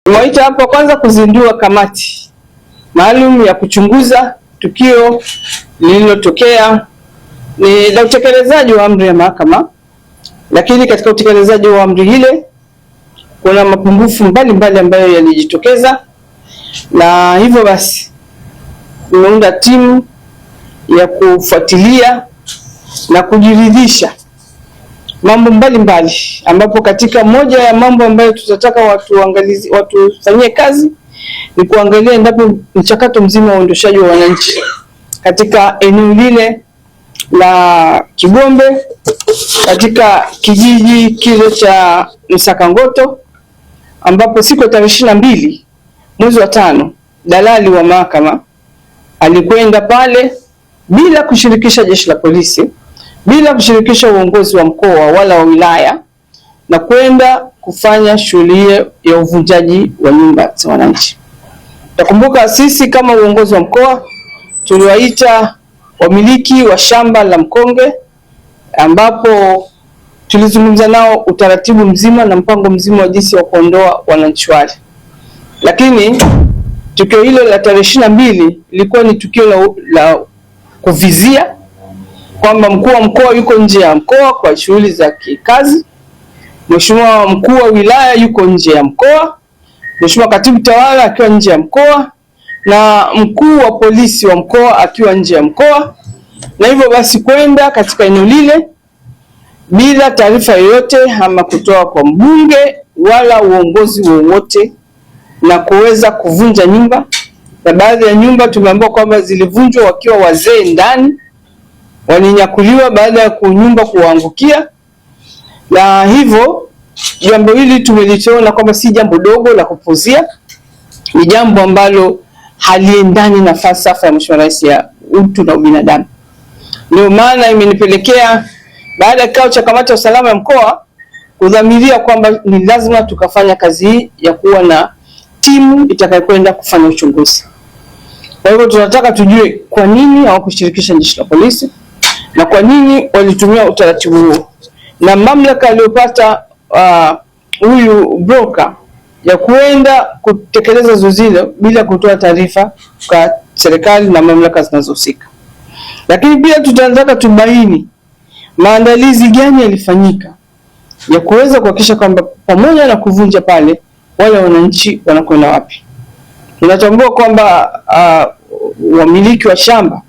Nimewaita hapa kwanza kuzindua kamati maalum ya kuchunguza tukio lililotokea ni la utekelezaji wa amri ya mahakama, lakini katika utekelezaji wa amri ile kuna mapungufu mbalimbali ambayo yalijitokeza, na hivyo basi tumeunda timu ya kufuatilia na kujiridhisha mambo mbalimbali, ambapo katika moja ya mambo ambayo tutataka watufanyie kazi ni kuangalia endapo mchakato mzima wa uondoshaji wa wananchi katika eneo lile la Kigombe, katika kijiji kile cha Msakangoto, ambapo siku ya tarehe 22 mwezi wa 5 dalali wa mahakama alikwenda pale bila kushirikisha jeshi la polisi, bila kushirikisha uongozi wa mkoa wala wa wilaya, na kwenda kufanya shughuli ya uvunjaji wa nyumba za wananchi. Takumbuka sisi kama uongozi wa mkoa tuliwaita wamiliki wa shamba la Mkonge, ambapo tulizungumza nao utaratibu mzima na mpango mzima wa jinsi ya kuondoa wananchi wale. Lakini tukio hilo la tarehe 22 lilikuwa ni tukio la kuvizia kwamba mkuu wa mkoa yuko nje ya mkoa kwa shughuli za kikazi, mheshimiwa mkuu wa wilaya yuko nje ya mkoa, mheshimiwa katibu tawala akiwa nje ya mkoa, na mkuu wa polisi wa mkoa akiwa nje ya mkoa, na hivyo basi kwenda katika eneo lile bila taarifa yoyote ama kutoa kwa mbunge wala uongozi wowote, na kuweza kuvunja nyumba. Na baadhi ya nyumba tumeambiwa kwamba zilivunjwa wakiwa wazee ndani, walinyakuliwa baada ya nyumba kuangukia. Na hivyo jambo hili tumeliona kwamba si jambo dogo la kupuzia, ni jambo ambalo haliendani na falsafa ya Mheshimiwa Rais ya utu na ubinadamu. Ndio maana imenipelekea baada ya kikao cha kamati ya usalama ya mkoa kudhamiria kwamba ni lazima tukafanya kazi hii ya kuwa na timu itakayokwenda kufanya uchunguzi. Kwa hivyo tunataka tujue kwa nini hawakushirikisha jeshi la polisi na kwa nini walitumia utaratibu huo, na mamlaka aliyopata huyu broker ya kuenda kutekeleza zoezi hilo bila kutoa taarifa kwa serikali na mamlaka zinazohusika. Lakini pia tutataka tubaini maandalizi gani yalifanyika ya kuweza kuhakikisha kwamba pamoja na kuvunja pale, wale wananchi wanakwenda wapi. Tunatambua kwamba wamiliki wa shamba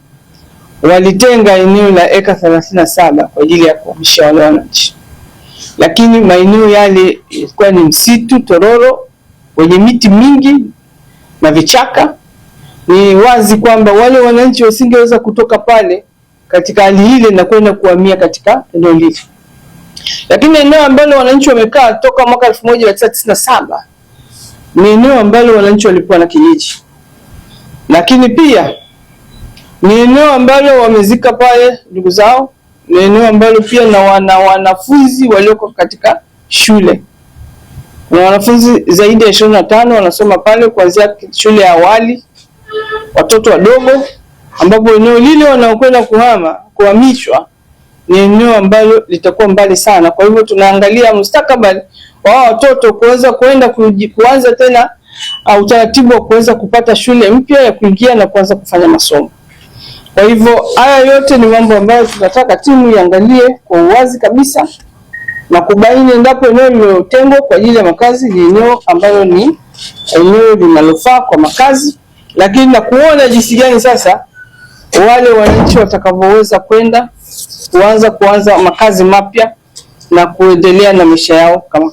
walitenga eneo la eka 37 kwa ajili ya kuhamisha wale wananchi, lakini maeneo yale ilikuwa ni msitu tororo wenye miti mingi na vichaka. Ni wazi kwamba wale wananchi wasingeweza kutoka pale katika hali ile na kwenda kuhamia katika eneo lile. Lakini eneo ambalo wananchi wamekaa toka mwaka 1997 ni eneo ambalo wananchi walikuwa na kijiji, lakini pia ni eneo ambalo wamezika pale ndugu zao, ni eneo ambalo pia na wanafunzi walioko katika shule, na wanafunzi zaidi ya 25 wanasoma pale kuanzia shule ya awali, watoto wadogo, ambapo eneo lile wanaokwenda kuhamishwa ni eneo ambalo litakuwa mbali sana. Kwa hivyo tunaangalia mustakabali wa watoto kuweza kuanza tena utaratibu wa kuweza kupata shule mpya ya kuingia na kuanza kufanya masomo. Kwa hivyo haya yote ni mambo ambayo tunataka timu iangalie kwa uwazi kabisa na kubaini endapo eneo lililotengwa kwa ajili ya makazi ni eneo ambalo ni eneo linalofaa kwa makazi, lakini na kuona jinsi gani sasa wale wananchi watakavyoweza kwenda kuanza makazi mapya na kuendelea na maisha yao kama